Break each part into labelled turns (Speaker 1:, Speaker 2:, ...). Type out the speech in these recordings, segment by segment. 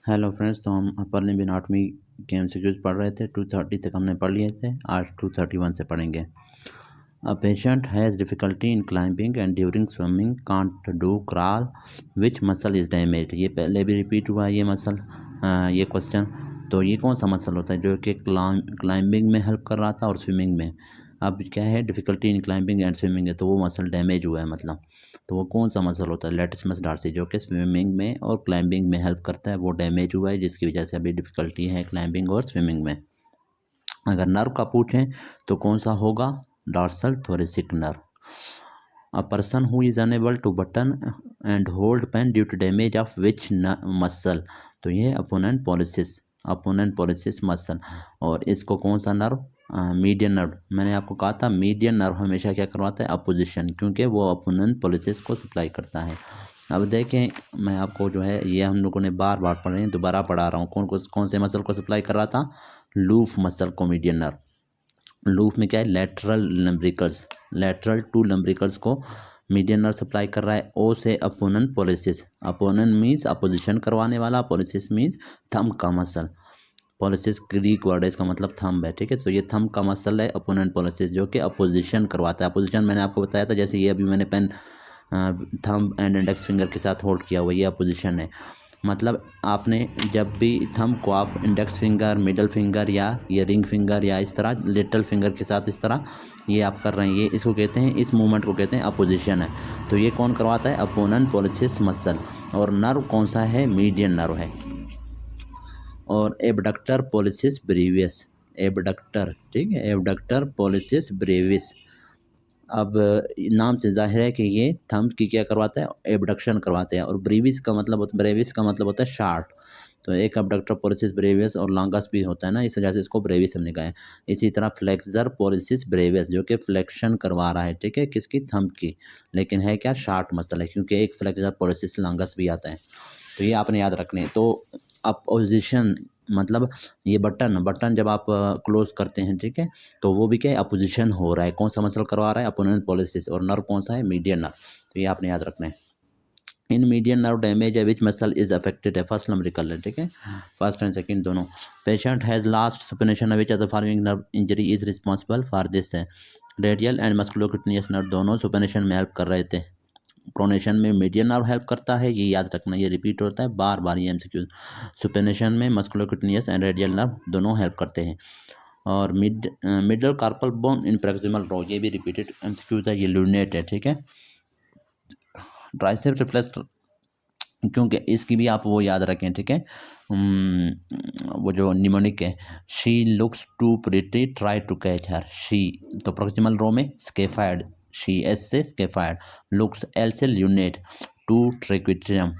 Speaker 1: Hello friends, तो हम upper limb anatomy के एमसीक्यूज पढ़ रहे थे। 230 तक हमने पढ़ लिए थे। आज 231 से पढ़ेंगे। A patient has difficulty in climbing and during swimming can't do crawl which muscle is damaged. ये पहले भी रिपीट हुआ है ये मसल, ये क्वेश्चन। तो ये कौन सा मसल होता है जो कि क्लाइंबिंग में हेल्प कर रहा था और स्विमिंग में। अब क्या है, difficulty in climbing and swimming है, तो वो मसल डैमेज हुआ है मतलब। तो वो कौन सा मसल होता है, लैटिसिमस डॉर्सी, जो कि स्विमिंग में और क्लाइंबिंग में हेल्प करता है, वो डैमेज हुआ है, जिसकी वजह से अभी डिफ़िकल्टी है क्लाइंबिंग और स्विमिंग में। अगर नर्व का पूछें तो कौन सा होगा, dorsal thoracic nerve. A person who is unable to button and hold pen due to damage of which muscle. तो ये अपोनेंट पॉलिसिस मसल। और इसको कौन सा नर्व, मीडियन नर्व। मैंने आपको कहा था मीडियन नर्व हमेशा क्या करवाता है, अपोजिशन, क्योंकि वो अपोनेंट पॉलिसिस को सप्लाई करता है। अब देखें, मैं आपको जो है ये हम लोगों ने बार बार पढ़े हैं, दोबारा पढ़ा रहा हूँ। कौन से मसल को सप्लाई कर रहा था, लूफ मसल को मीडियन नर्व। लूप में क्या है, लेटरल टू लम्ब्रिकल्स को मीडियन नर्व सप्लाई कर रहा है। ओ से opponent pollicis, opponent means opposition करवाने वाला, पॉलिसिस मीन्स थंब का मसल। पॉलिसिस ग्रीक वर्ड है, इसका मतलब थंब है, ठीक है। तो ये थंब का मसल है अपोनेंट पॉलिसिस, जो कि अपोजिशन करवाता है। अपोजिशन मैंने आपको बताया था, जैसे ये अभी मैंने pen thumb and index finger के साथ होल्ड किया हुआ, ये अपोजिशन है। मतलब आपने जब भी थंब को आप इंडेक्स फिंगर, मिडल फिंगर या ये रिंग फिंगर या इस तरह लिटिल फिंगर के साथ इस तरह ये आप कर रहे हैं, ये इसको कहते हैं, इस मूवमेंट को कहते हैं अपोजिशन है। तो ये कौन करवाता है, अपोनेंट पॉलिसिस मसल। और नर्व कौन सा है, मीडियन नर्व है। और एबडक्टर पॉलिसिस ब्रेवियस, एबडक्टर, ठीक है, एबडक्टर पॉलिसिस ब्रेविस। अब नाम से जाहिर है कि ये थंब की क्या करवाता है, एबडक्शन करवाते हैं। और ब्रेविस का मतलब होता है शार्ट। तो एक अबडक्टर पॉलिसिस ब्रेवियस और लॉन्गस भी होता है ना, इस वजह से इसको ब्रेविस हमने कहा है। इसी तरह फ्लेक्सर पॉलिसिस ब्रेवियस, जो कि फ्लेक्शन करवा रहा है, ठीक है, किसकी, थंब की, लेकिन है क्या, शार्ट मसल है, क्योंकि एक फ्लेक्सर पॉलिसिस लॉन्गस भी आता है। तो ये आपने याद रखने हैं। तो अपोजिशन मतलब ये बटन जब आप क्लोज करते हैं, ठीक है, तो वो भी क्या है, अपोजिशन हो रहा है। कौन सा मसल करवा रहा है, अपोनेंट पॉलिसिस। और नर्व कौन सा है, मीडियन नर्व। तो ये आपने याद रखना है। इन मीडियन नर्व डैमेज है विच मसल इज अफेक्टेड है, फर्स्ट लम्ब्रिकल है, ठीक है, फर्स्ट एंड सेकंड दोनों। Patient has last supination which of the following nerve injury is responsible for this है। रेडियल एंड मस्कुलोक्यूटेनियस नर्व दोनों सुपिनेशन में हेल्प कर रहे थे। प्रोनेशन में मीडियन नर्व हेल्प करता है, ये याद रखना, ये रिपीट होता है बार बार ये एमसीक्यू। सुपेनेशन में मस्कुलोक्यूटेनियस एंड रेडियल नर्व दोनों हेल्प करते हैं। और मिडल कार्पल बोन इन प्रॉक्सिमल रो, ये भी रिपीटेड एमसीक्यूज है, ये लूनेट है, ठीक है। ट्राइसेप रिफ्लेक्स, क्योंकि इसकी भी आप वो याद रखें, ठीक है। वो जो निमोनिक है, she looks to pretty try to catch her, she तो प्रोक्सिमल रो में स्केफाइड, शी एस से स्केफाइड, लुक्स एल से lunate, to triquetrum,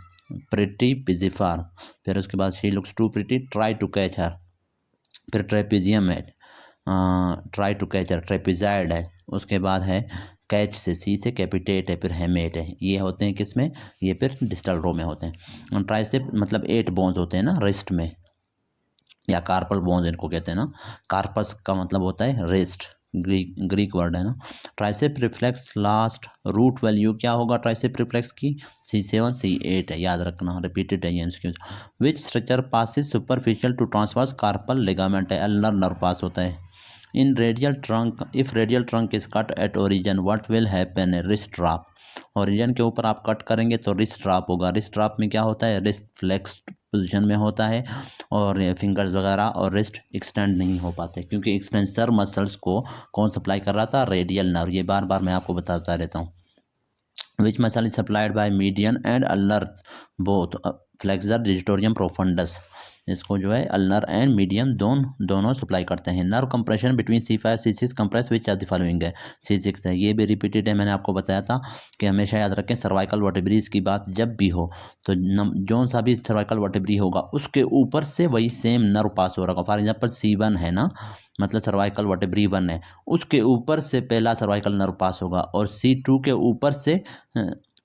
Speaker 1: pretty pisiform. फिर उसके बाद she looks to pretty try to catch her, फिर trapezium है, try to catch her trapezoid है। उसके बाद है कैच से, सी से कैपिटेट है, फिर हेमेट है। ये होते हैं किस में, ये फिर डिस्टल रो में होते हैं। ट्राइसेप मतलब 8 बोन्स होते हैं ना रिस्ट में, या कार्पल बोन्स इनको कहते हैं ना। कार्पस का मतलब होता है रिस्ट, ग्रीक वर्ड है ना। Tricep reflex last root value क्या होगा, ट्राइसेप रिफ्लेक्स की C7 C8 है, याद रखना, रिपीटेड है ये MCQ. Which structure passes superficial to transverse carpal ligament है, अल्नर नर्व पास होता है। In radial trunk, if radial trunk is cut at origin what will happen, wrist drop. Origin के ऊपर आप कट करेंगे तो रिस्ट ड्रॉप होगा। Wrist drop में क्या होता है, रिस्ट फ्लेक्स पोजीशन में होता है, और फिंगर्स वगैरह और रिस्ट एक्सटेंड नहीं हो पाते, क्योंकि एक्सटेंसर मसल्स को कौन सप्लाई कर रहा था, रेडियल नर्व। ये बार बार मैं आपको बताता रहता हूँ। Which muscle is supplied by median and ulnar both, flexor digitorum profundus, इसको जो है अल्नर एंड मीडियम दोनों सप्लाई करते हैं। Nerve compression between C5 C6 compress which are the following है, C6 है, ये भी रिपीटेड है, मैंने आपको बताया था कि हमेशा याद रखें सर्वाइकल वर्टेब्रीज की बात जब भी हो तो जो सा भी सर्वाइकल वर्टेब्री होगा उसके ऊपर से वही सेम नर्व पास हो रहा होगा। फॉर एग्जाम्पल C1 है ना, मतलब सर्वाइकल वर्टेब्री 1 है, उसके ऊपर से पहला सर्वाइकल नर्व पास होगा, और C2 के ऊपर से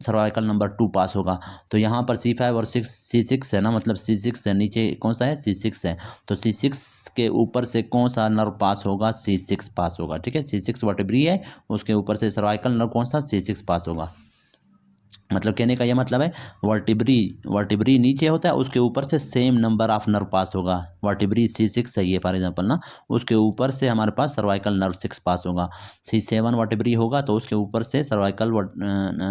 Speaker 1: सर्वाइकल नंबर 2 पास होगा। तो यहाँ पर C5 और C6 है ना, मतलब C6 है, नीचे कौन सा है, C6 है। तो C6 के ऊपर से कौन सा नर्व पास होगा, C6 पास होगा, ठीक है। C6 वर्टेब्री है, उसके ऊपर से सर्वाइकल नर्व कौन सा, C6 पास होगा। मतलब कहने का यह मतलब है वर्टिब्री नीचे होता है, उसके ऊपर से सेम नंबर ऑफ नर्व पास होगा। वर्टिब्री C6 है ये फॉर एग्जांपल ना, उसके ऊपर से हमारे पास सर्वाइकल नर्व 6 पास होगा। C7 वर्टिब्री होगा तो उसके ऊपर से सर्वाइकल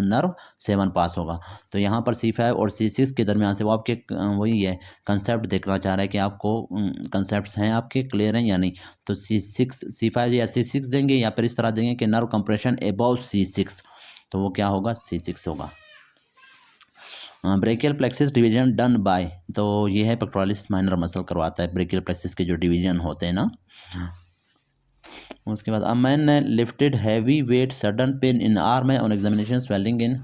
Speaker 1: नर्व 7 पास होगा। तो यहाँ पर C5 और C6 के दरमियान से वो आपके वही है कंसेप्ट देखना चाह रहा है कि आपको कंसेप्ट हैं आपके क्लियर हैं या नहीं। तो C5 या C6 देंगे, या फिर इस तरह देंगे कि नर्व कंप्रेशन अबव C6, तो वो क्या होगा, C6 होगा। Brachial plexus division done by, तो ये है पेक्टोरलिस माइनर मसल करवाता है ब्रेकियल प्लेक्सिस के जो डिवीजन होते हैं ना। उसके बाद अ मैन ने lifted heavy weight, sudden pain in arm है on examination, swelling in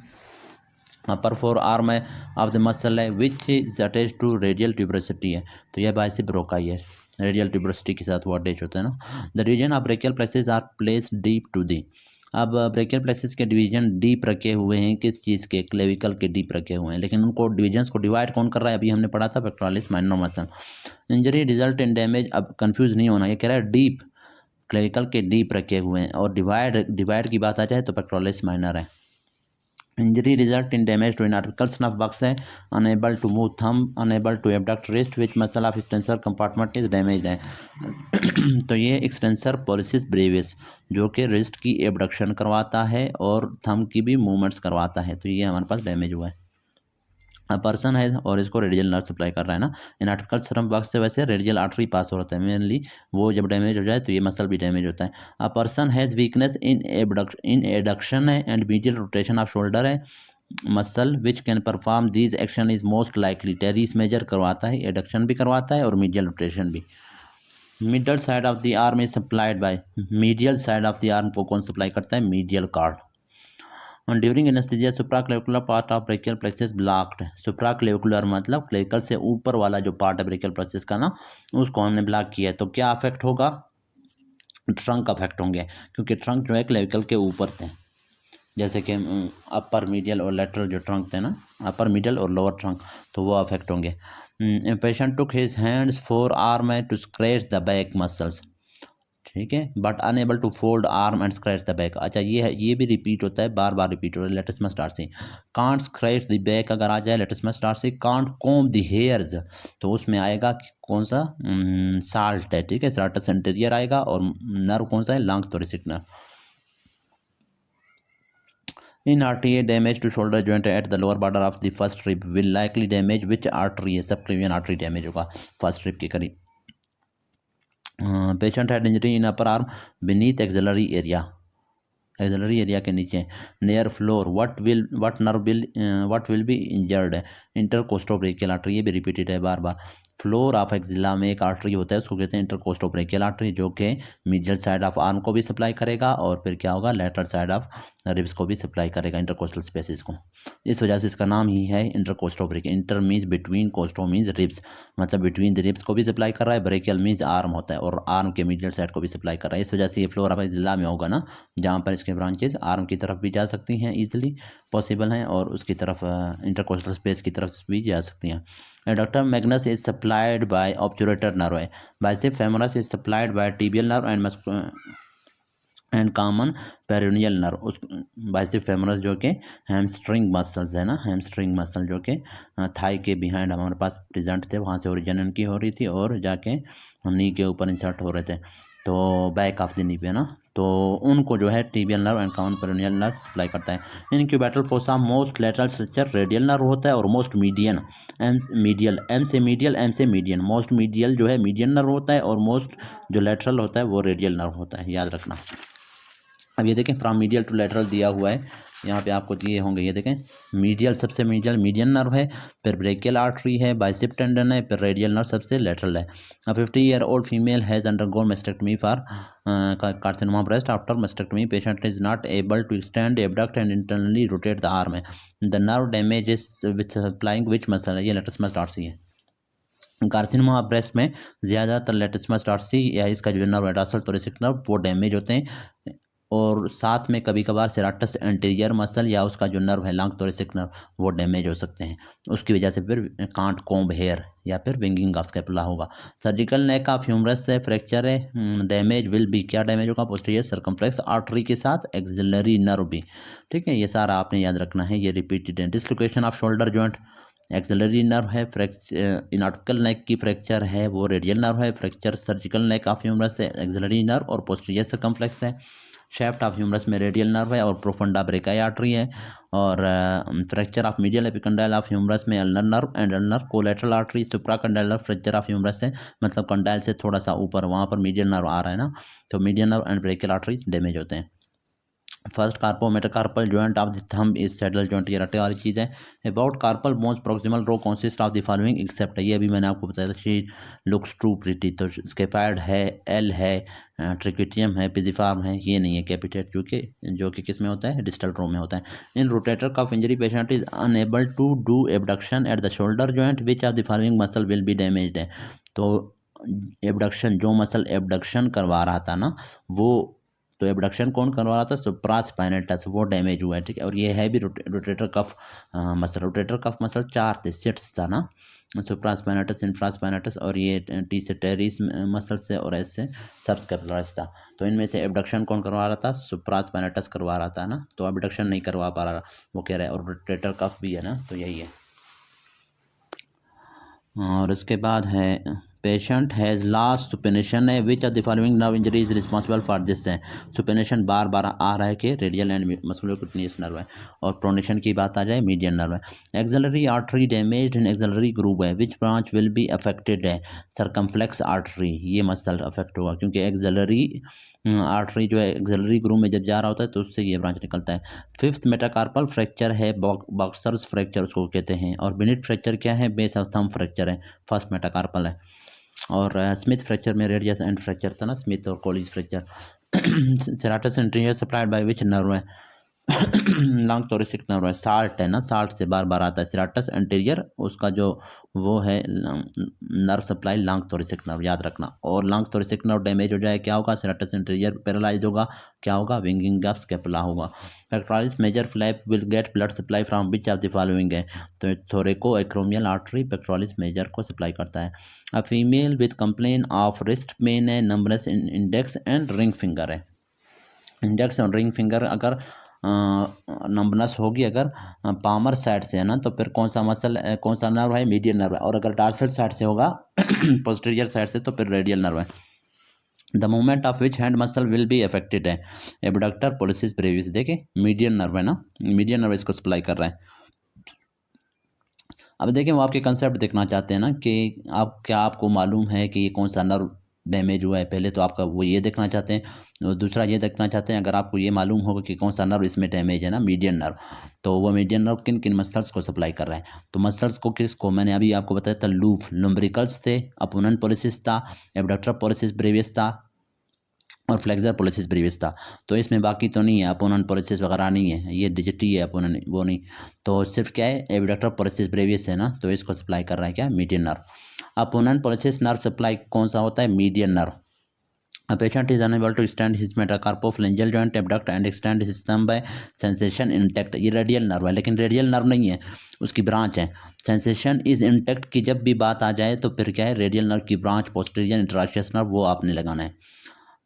Speaker 1: upper forearm है ऑफ द मसल है which is attach to radial tuberosity है, तो यह बाइसेप ब्रोकाई है, रेडियल ट्यूबरोसिटी के साथ वो अटैच होता है ना। The division of brachial plexus are placed deep to the, अब ब्रेकियल प्लेक्सिस के डिवीजन डीप रखे हुए हैं, किस चीज़ के, क्लेविकल के डीप रखे हुए हैं, लेकिन उनको डिवीजन्स को डिवाइड कौन कर रहा है, अभी हमने पढ़ा था pectoralis minor muscle. Injury result in damage, अब कंफ्यूज नहीं होना, ये कह रहा है डीप, क्लेविकल के डीप रखे हुए हैं, और डिवाइड की बात आ जाए तो पेक्टोरलिस माइनर है। Injury result in damage to anatomical snuff box है, unable to move thumb, unable to abduct wrist, which muscle of extensor compartment is damage है। तो ये एक्सटेंसर पोलिसिस ब्रेविस जो कि रिस्ट की एबडक्शन करवाता है और थंब की भी मूवमेंट्स करवाता है, तो ये हमारे पास डैमेज हुआ है। पर्सन है और इसको रेडियल नर्व सप्लाई कर रहा है ना, इन आर्टिकल स्नफ बॉक्स से वैसे रेडियल आर्टरी पास हो रहा है मेनली, वो जब डैमेज हो जाए तो ये मसल भी डैमेज होता है। A person has weakness in adduction है and medial rotation of shoulder है, muscle which can perform these action is most likely, teres major करवाता है, एडक्शन भी करवाता है और मीडियल रोटेशन भी। Middle side of the arm is supplied by, medial side of the arm को कौन सप्लाई करता है, मीडियल कार्ड। और during anaesthesia supraclavicular part of brachial plexus blocked, supraclavicular मतलब क्लेविकल से ऊपर वाला जो पार्ट है ब्रेकियल प्लेक्सस का ना, उसको हमने ब्लॉक किया है, तो क्या अफेक्ट होगा, ट्रंक अफेक्ट होंगे, क्योंकि ट्रंक जो है क्लेविकल के ऊपर थे, जैसे कि अपर मीडियल और लेटरल जो ट्रंक थे ना, अपर मिडल और लोअर ट्रंक, तो वो अफेक्ट होंगे। Patient took his hands for arm है to scratch the back muscles, ठीक है, but unable to fold arm and scratch the back. अच्छा ये है, ये भी रिपीट होता है, बार बार रिपीट हो रहा है, लेटस मस्ट स्टार्ट से कांट स्क्रैच द बैक, अगर आ जाए लेटस मस्ट स्टार्ट से कांट कॉम्ब द हेयर्स, तो उसमें आएगा कि कौन सा, साल्ट है, ठीक है, साल्टस एंटीरियर आएगा, और नर्व कौन सा है, long thoracic nerve. In RTA, damage to shoulder joint at the lower border of the first rib will likely damage which artery है, subclavian artery damage होगा फर्स्ट रिब के करीब। Patient had injury in upper arm beneath axillary area, axillary area के नीचे, near floor, what will be injured है, इंटरकोस्टोब्रेकियल artery, ये भी repeated है बार बार। फ्लोर ऑफ एक्सिला में एक आर्टरी होता है, उसको कहते हैं इंटरकोस्टोब्रेकियल आर्टरी, जो कि मीडियल साइड ऑफ आर्म को भी सप्लाई करेगा, और फिर क्या होगा, लेटरल साइड ऑफ रिब्स को भी सप्लाई करेगा, इंटरकोस्टल स्पेसिस को। इस वजह से इसका नाम ही है intercostobrachial. Inter means between, costo means ribs, मतलब बिटवीन द रिब्स को भी सप्लाई कर रहा है, ब्रेकियल मीन्स आर्म होता है, और आर्म के मीडियल साइड को भी सप्लाई कर रहा है, इस वजह से ये फ्लोर ऑफ एक्सिला में होगा ना, जहाँ पर इसके ब्रांचेस आर्म की तरफ भी जा सकती हैं, ईजिली पॉसिबल हैं, और उसकी तरफ इंटरकोस्टल स्पेस की तरफ भी जा सकती हैं। Adductor magnus is supplied by obturator nerve है, biceps femoris is supplied by tibial nerve and common peroneal nerve. उस बाइसेप्स फेमोरस जो कि हैमस्ट्रिंग मसल्स है ना, हैमस्ट्रिंग मसल जो कि थाई के बिहाइंड हमारे पास प्रेजेंट थे, वहाँ से ओरिजिन इनकी हो रही थी, और जाके नी के ऊपर इंसर्ट हो रहे थे, तो बैक ऑफ द नी पे ना, तो उनको जो है tibial nerve and common peroneal nerve supply करता है। In cubital fossa most lateral structure radial nerve होता है, और मोस्ट मीडियन एम से मीडियन, मोस्ट मीडियल जो है मीडियन नर्व होता है, और मोस्ट जो लेटरल होता है वो रेडियल नर्व होता है, याद रखना। अब ये देखें फ्रॉम मीडियल टू लेटरल दिया हुआ है, यहाँ पे आपको दिए होंगे, ये देखें मीडियल सबसे मीडियल मीडियन नर्व है, फिर ब्रेकियल आर्टरी है, बाइसेप टेंडन है, फिर रेडियल नर्व सबसे लेटरल है। 50-year-old female has undergone mastectomy for carcinoma breast, after mastectomy patient is not able to extend abduct and internally rotate the arm है, the nerve damage is which supplying which muscle है, ये latissimus है। Carcinoma breast में ज़्यादातर latissimus या इसका जो nerve है डॉर्सल थोरेसिक नर्व वो डैमेज होते हैं, और साथ में कभी कभार सेराटस एंटीरियर मसल या उसका जो नर्व है लॉन्ग थोरेसिक नर्व वो डैमेज हो सकते हैं। उसकी वजह से फिर कांट कॉम्ब हेयर या फिर विंगिंग ऑफ स्कैपुला होगा। सर्जिकल नेक ऑफ ह्यूमरस से फ्रैक्चर है, डैमेज विल बी, क्या डैमेज होगा, पोस्टीरियर सर्कमफ्लेक्स आर्टरी के साथ एक्सिलरी नर्व भी। ठीक है, ये सारा आपने याद रखना है, ये रिपीटेड है। Dislocation of shoulder joint, axillary nerve है। इनार्टिकल नेक की फ्रैक्चर है वो रेडियल नर्व है। Fracture surgical neck of humerus से एक्सिलरी नर्व और पोस्टीरियर सर्कमफ्लेक्स है। शेफ्ट ऑफ ह्यूमरस में रेडियल नर्व है और प्रोफंडा ब्रेकाई आर्टरी है। और fracture of medial epicondyle of humerus में ulnar nerve and ulnar collateral artery. Supracondylar fracture of humerus है, मतलब कंडाइल से थोड़ा सा ऊपर वहाँ पर मीडियल नर्व आ रहा है ना, तो medial nerve and brachial arteries damage होते हैं। First carpometacarpal joint of the thumb is saddle joint, ये रटे वाली चीज़ है। About carpal bones proximal row consist of the following except, ये अभी मैंने आपको बताया था। शी लुक्स ट्रू प्रिटी, तो स्केफाइड है, एल है, ट्रिक्विटियम है, पिजिफार्म है, ये नहीं है कैपिटेट, जो कि किस में होता है, डिस्टल रो में होता है। In rotator cuff injury patient is unable to do abduction at the shoulder joint, which of the following muscle will be damaged है। तो एबडक्शन, जो मसल एबडक्शन करवा रहा था ना वो, तो एबडक्शन कौन करवा रहा था, सुप्रास्पाइनेटस, वो डैमेज हुआ है। ठीक है, और ये है भी rotator cuff muscle. Rotator cuff muscle 4 थे, सेट्स था ना, सुप्रास्पाइनेटस, इंफ्रास्पाइनेटस और ये टी से टेरिस मसल से और एस से सबस्कैपुलरिस था। तो इनमें से एबडक्शन कौन करवा रहा था, सुप्रास्पाइनेटस करवा रहा था ना, तो एबडक्शन नहीं करवा पा रहा वो कह रहा है। और रोटेटर कफ भी है ना, तो यही है। और उसके बाद है पेशेंट हैज़ लास्ट सुपेनेशन है, विच of the following nerve injury is responsible for this है। सुपेनेशन बार बार आ रहा है कि रेडियल एंड मस्कुलोक्यूटेनियस नर्व है। और प्रोनेशन की बात आ जाए, मीडियन नर्व है। Axillary artery damage in axillary groove है, which branch will be affected है, सर्कमफ्लेक्स आर्टरी, ये मसल अफेक्ट होगा क्योंकि एक्सिलरी आर्टरी जो है एक्सिलरी ग्रूव में जब जा रहा होता है तो उससे ये ब्रांच निकलता है। फिफ्थ मेटाकार्पल फ्रैक्चर है, बॉक्सर्स फ्रैक्चर उसको कहते हैं। और बिनिट फ्रैक्चर क्या है, बेस ऑफ थंब फ्रैक्चर है, फर्स्ट मेटाकार्पल है। और स्मिथ फ्रैक्चर में रेडियस एंड फ्रैक्चर था ना, स्मिथ और college fracture. Serratus anterior supplied by which nerve है, लॉन्ग थोरेसिक नर्व है। साल्ट है ना, साल्ट से बार बार आता है। सेराटस एंटीरियर उसका जो वो है nerve supply long thoracic nerve, याद रखना। और लॉन्ग थोरेसिक नर्व डैमेज हो जाए क्या होगा, सेराटस एंटीरियर पैरालाइज होगा, क्या होगा, विंगिंग ऑफ स्कैपुला होगा। Pectoralis major flap will get blood supply from which of the following है, तो thoracoacromial artery pectoralis major को सप्लाई करता है। A female with complain of wrist pain है, numbness in index and ring finger है। Index और ring finger अगर numbness होगी अगर पामर साइड से है ना, तो फिर कौन सा मसल, कौन सा नर्व है, मीडियन नर्व है। और अगर डार्सल साइड से होगा पोस्टीरियर साइड से, तो फिर रेडियल नर्व है। The movement of which hand muscle will be affected है, एबडक्टर पोलिसिस ब्रेविस, देखे मीडियन नर्व है ना, मीडियन नर्व इसको सप्लाई कर रहा है। अब देखें, वो आपके कंसेप्ट देखना चाहते हैं ना कि आप क्या आपको मालूम है कि ये कौन सा नर्व डैमेज हुआ है। पहले तो आपका वो ये देखना चाहते हैं, और दूसरा ये देखना चाहते हैं अगर आपको ये मालूम होगा कि कौन सा नर्व इसमें डैमेज है ना, मीडियन नर्व, तो वो मीडियन नर्व किन किन मसल्स को सप्लाई कर रहा है। तो मसल्स को किसको, मैंने अभी आपको बताया था, लूफ लुम्ब्रिकल्स थे, अपोनेंट पोलिसिस था, एबडक्टर पोलिसिस ब्रेवियस था और फ्लेक्सर पोलिसिस ब्रेवियस था। तो इसमें बाकी तो नहीं है, अपोनेंट पोलिसिस वगैरह नहीं है, ये डिजिटी है, अपोनेंट वो नहीं। तो सिर्फ क्या है, एबडक्टर पोलिसिस ब्रेवियस है ना, तो इसको सप्लाई कर रहा है क्या, median nerve. Opponent policies nerve supply कौन सा होता है, median nerve. A patient is unable to extend his metacarpophalangeal joint, abduct and extend his thumb by sensation intact, ये रेडियल नर्व है, लेकिन रेडियल नर्व नहीं है, उसकी ब्रांच है। सेंसेशन इज इंटैक्ट की जब भी बात आ जाए तो फिर क्या है, रेडियल नर्व की ब्रांच पोस्टीरियर इंटरॉशियस नर्व, वो आपने लगाना है।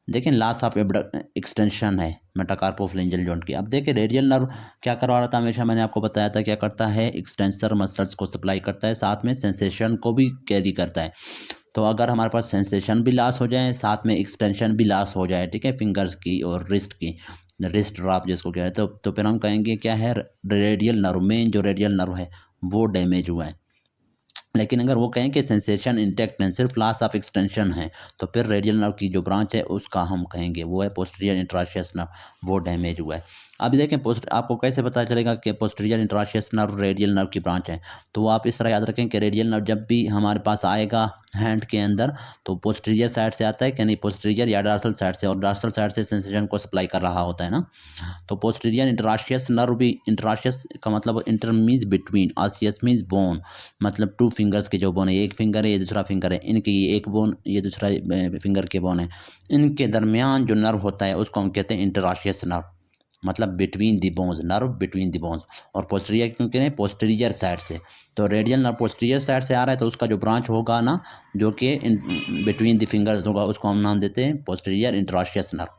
Speaker 1: देखें, लॉस ऑफ एक्सटेंशन है मेटाकार्पोफलेंजियल जॉइंट की। अब देखें, रेडियल नर्व क्या करवा रहा था, हमेशा मैंने आपको बताया था क्या करता है, एक्सटेंसर मसल्स को सप्लाई करता है, साथ में सेंसेशन को भी कैरी करता है। तो अगर हमारे पास सेंसेशन भी लॉस हो जाए, साथ में एक्सटेंशन भी लॉस हो जाए, ठीक है, फिंगर्स की और रिस्ट की, रिस्ट ड्रॉप जिसको कह रहे हैं, तो फिर हम कहेंगे क्या है, रेडियल नर्व में जो रेडियल नर्व है वो डैमेज हुआ है। लेकिन अगर वो कहें कि सेंसेशन इंटैक्ट है, सिर्फ लॉस ऑफ एक्सटेंशन है, तो फिर रेडियल नर्व की जो ब्रांच है उसका हम कहेंगे वो है पोस्टीरियर इंटरॉशियस नर्व, वो डैमेज हुआ है। अब देखें, आपको कैसे पता चलेगा कि पोस्टीरियर इंटरॉशियस नर्व रेडियल नर्व की ब्रांच है, तो आप इस तरह याद रखें कि रेडियल नर्व जब भी हमारे पास आएगा हैंड के अंदर, तो पोस्टीरियर साइड से आता है कि नहीं, पोस्टीरियर या डार्सल साइड से, और डार्सल साइड से सेंसेशन को सप्लाई कर रहा होता है ना। तो पोस्टीरियर इंटराशियस नर्व भी, इंटराशियस का मतलब inter means between, osseous means bone, मतलब टू फिंगर्स के जो बोन है, एक फिंगर है ये दूसरा फिंगर है, इनके ये एक बोन ये दूसरा फिंगर के बोन है, इनके दरमियान जो नर्व होता है उसको हम कहते हैं इंटराशियस नर्व, मतलब between the bones, nerve between the bones. और पोस्टीरियर क्यों कह रहे हैं, पोस्टीरियर साइड से, तो रेडियल नर्व पोस्टीरियर साइड से आ रहा है तो उसका जो ब्रांच होगा ना, जो कि बिटवीन द फिंगर्स होगा, उसको हम नाम देते हैं पोस्टीरियर इंटराशियस नर्व।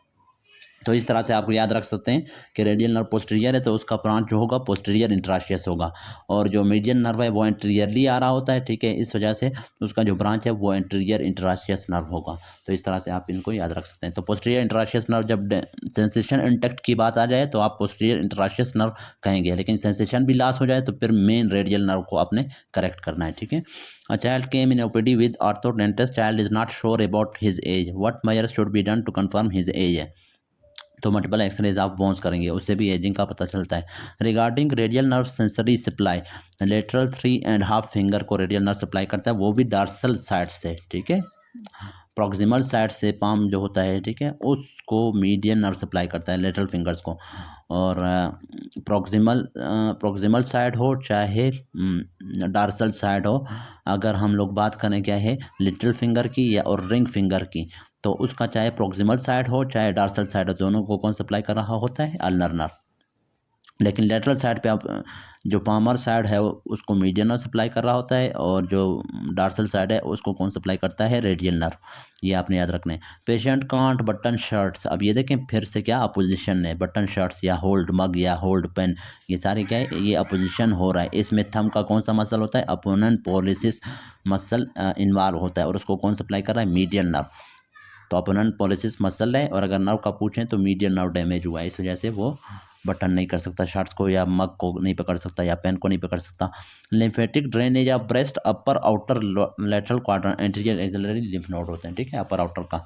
Speaker 1: तो इस तरह से आप याद रख सकते हैं कि रेडियल नर्व पोस्टीरियर है तो उसका ब्रांच जो होगा पोस्टीरियर इंटराशियस होगा, और जो मीडियन नर्व है वो एंटीरियरली आ रहा होता है, ठीक है, इस वजह से उसका जो ब्रांच है वो एंटीरियर इंटराशियस नर्व होगा। तो इस तरह से आप इनको याद रख सकते हैं। तो पोस्टीरियर इंटराशियस नर्व, जब सेंसेशन इंटेक्ट की बात आ जाए तो आप पोस्टीरियर इंटराशियस नर्व कहेंगे, लेकिन सेंसेशन भी लॉस हो जाए तो फिर मेन रेडियल नर्व को आपने करेक्ट करना है, ठीक है। A child came in OPD with orthodontist. Child is not sure about his age. What measures should be done to confirm his age? तो मल्टीपल एक्सरेज आप बोन्स करेंगे, उससे भी एजिंग का पता चलता है। Regarding radial nerve sensory supply, lateral 3.5 finger को रेडियल नर्व सप्लाई करता है, वो भी डार्सल साइड से, ठीक है। प्रॉक्सिमल साइड से पाम जो होता है, ठीक है, उसको मीडियन नर्व सप्लाई करता है, लेटरल फिंगर्स को। और प्रॉक्सिमल साइड हो चाहे डार्सल साइड हो, अगर हम लोग बात करें क्या है लिटिल फिंगर की या और रिंग फिंगर की, तो उसका चाहे प्रॉक्सिमल साइड हो चाहे डार्सल साइड हो, दोनों को कौन सप्लाई कर रहा होता है, अल्नर नर्व। लेकिन लेटरल साइड पे आप जो पामर साइड है उसको मीडियन नर्व सप्लाई कर रहा होता है, और जो डार्सल साइड है उसको कौन सप्लाई करता है, रेडियल नर्व। ये आपने याद रखना है। पेशेंट कांट बटन शर्ट्स, अब ये देखें फिर से क्या अपोजिशन है, बटन शर्ट्स या होल्ड मग या होल्ड पेन, ये सारे क्या है, ये अपोजिशन हो रहा है। इसमें थंब का कौन सा मसल होता है, अपोनेंट पॉलिसिस मसल इन्वॉल्व होता है, और उसको कौन सप्लाई कर रहा है, मीडियन नर्व। तो अपोनेंट पॉलिसिस मसल है, और अगर नर्व का पूछें तो मीडियन नर्व डैमेज हुआ है, इस वजह से वो बटन नहीं कर सकता, शर्ट्स को या मग को नहीं पकड़ सकता या पेन को नहीं पकड़ सकता। Lymphatic drainage of breast, upper outer lateral quadrant anterior axillary lymph node होते हैं, ठीक है, अपर आउटर का,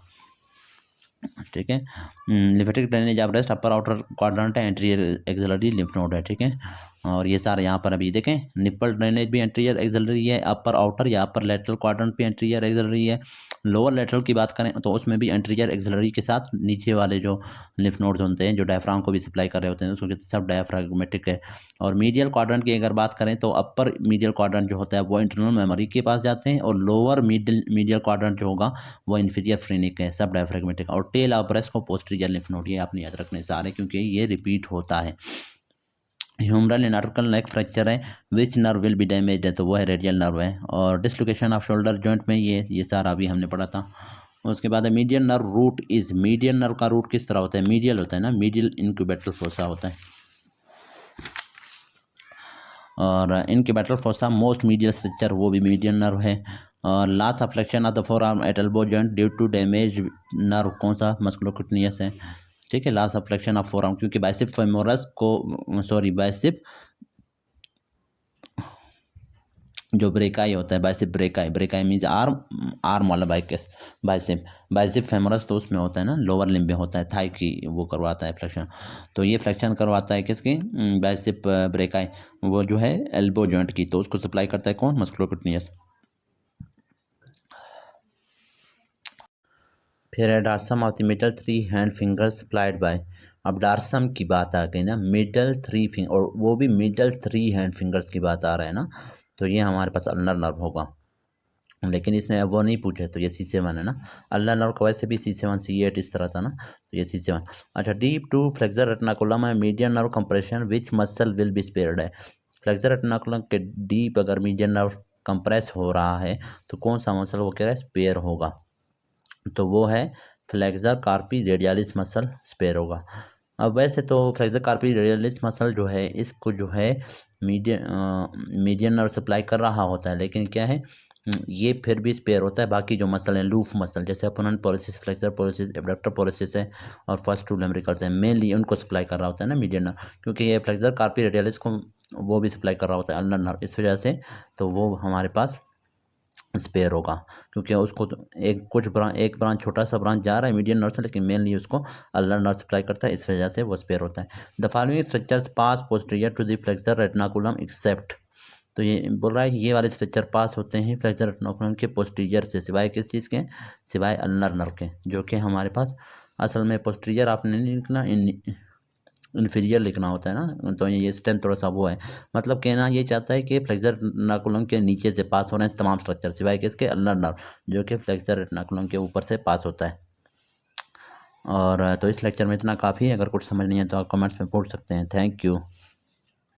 Speaker 1: ठीक है। Lymphatic drainage of breast, upper outer quadrant है, एंटीरियर एक्सिलरी लिम्फ नोड है, ठीक है। और ये सारे यहाँ पर अभी देखें, निप्पल ड्रेनेज भी एंटीरियर एक्सिलरी है, अपर आउटर या अपर लेटरल क्वाड्रेंट भी एंटीरियर एक्सिलरी है। लोअर लेटरल की बात करें तो उसमें भी एंटीरियर एक्सिलरी के साथ नीचे वाले जो लिम्फ नोड्स होते हैं जो डायफ्राम को भी सप्लाई कर रहे होते हैं उसको कहते हैं सब डायफ्रागमेटिक है। और मीडियल क्वाड्रेंट की अगर बात करें तो अपर मीडियल क्वाड्रेंट जो होता है वो इंटरनल मेमोरी के पास जाते हैं, और लोअर मीडियल क्वाड्रेंट जो होगा वो इन्फीरियर फ्रेनिक है, सब डायफ्रागमेटिक। और टेल ऑफ ब्रेस्ट को पोस्टीरियर लिम्फ नोड, ये आपने याद रखने सारे, क्योंकि ये रिपीट होता है। ह्यूमरल इनआर्टिकल नेक फ्रैक्चर है, which nerve will be damage है, तो वो है रेडियल नर्व है। और डिसलोकेशन ऑफ शोल्डर जॉइंट में ये सारा अभी हमने पढ़ा था। उसके बाद है median nerve root is, median nerve का रूट किस तरह होता है, मीडियल होता है ना, मीडियल इंक्यूबेटल फोसा होता है। और इंक्यूबेटल फोसा मोस्ट मीडियल स्ट्रक्चर वो भी मीडियन नर्व है। और last of flexion of the forearm at elbow joint due to damage nerve कौन सा, मस्कुलोक्यूटेनियस है, ठीक है। Last of flexion of forearm, क्योंकि बाइसेप फेमोरस को बाइसेप जो ब्रेकाई होता है, बाइसेप ब्रेकाई मीन्स आर्म वाला बाइसेप फेमोरस तो उसमें होता है ना, लोअर लिम्ब में होता है, थाई की वो करवाता है फ्लेक्शन। तो ये फ्लेक्शन करवाता है किसकी, बाइसेप ब्रेकाई, वो जो है एल्बो जॉइंट की, तो उसको सप्लाई करता है कौन, मस्कुलोक्यूटेनियस। फिर है dorsum of the middle 3 hand fingers supplied by, अब डार्सम की बात आ गई ना, मिडल 3 फिंगर, और वो भी मिडल 3 हैंड फिंगर्स की बात आ रहा है ना, तो ये हमारे पास अल्नर नर्व होगा। लेकिन इसने वो नहीं पूछे, तो ये C7 है ना। अल्नर नर्व का वैसे भी C7 C8 इस तरह था ना, तो ये C7। अच्छा, डीप टू फ्लेक्सर रेटिनाकुलम है, median nerve compression which muscle will B spared है। फ्लेक्सर रेटिनाकुलम के डीप अगर मीडियन नर्व कंप्रेस हो रहा है तो कौन सा मसल वो कह रहा है स्पेयर होगा, तो वो है फ्लेक्सर कार्पी रेडियलिस मसल स्पेयर होगा। अब वैसे तो फ्लेक्सर कार्पी रेडियलिस मसल जो है इसको जो है मीडियन नर्व सप्लाई कर रहा होता है, लेकिन क्या है ये फिर भी स्पेयर होता है। बाकी जो मसल है लूफ मसल, जैसे opponent pollicis, flexor pollicis, abductor pollicis है, और फर्स्ट टू लम्ब्रिकल्स है, मेनली उनको सप्लाई कर रहा होता है ना मीडियन नर्व, क्योंकि ये फ्लेक्सर कार्पी रेडियलिस को वो भी सप्लाई कर रहा होता है अल्नर नर्व, इस वजह से तो वो हमारे पास स्पेयर होगा, क्योंकि उसको तो एक ब्रांच छोटा सा ब्रांच जा रहा है मीडियन नर्व से, लेकिन मेनली उसको अल्नर नर्व सप्लाई करता है, इस वजह से वो स्पेयर होता है। The following structures pass posterior to the flexor retinaculum except, तो ये बोल रहा है कि ये वाले स्ट्रक्चर पास होते हैं फ्लेक्सर रेटिकुलम के पोस्टीरियर से, सिवाय किस चीज़ के, सिवाय अल्नर नर्व के, जो कि हमारे पास असल में पोस्टीरियर आपने नहीं लिखना, इन्फीरियर लिखना होता है ना। तो ये स्टेम थोड़ा सा वो है, मतलब कहना ये चाहता है कि फ्लेक्सर रेटिकुलम के नीचे से पास हो रहे हैं तमाम स्ट्रक्चर, सिवाय किसके, अल्नर नर्व, जो कि फ्लेक्सर रेटिकुलम के ऊपर से पास होता है। और तो इस लेक्चर में इतना काफ़ी है। अगर कुछ समझ नहीं है तो आप कमेंट्स में पूछ सकते हैं। Thank you.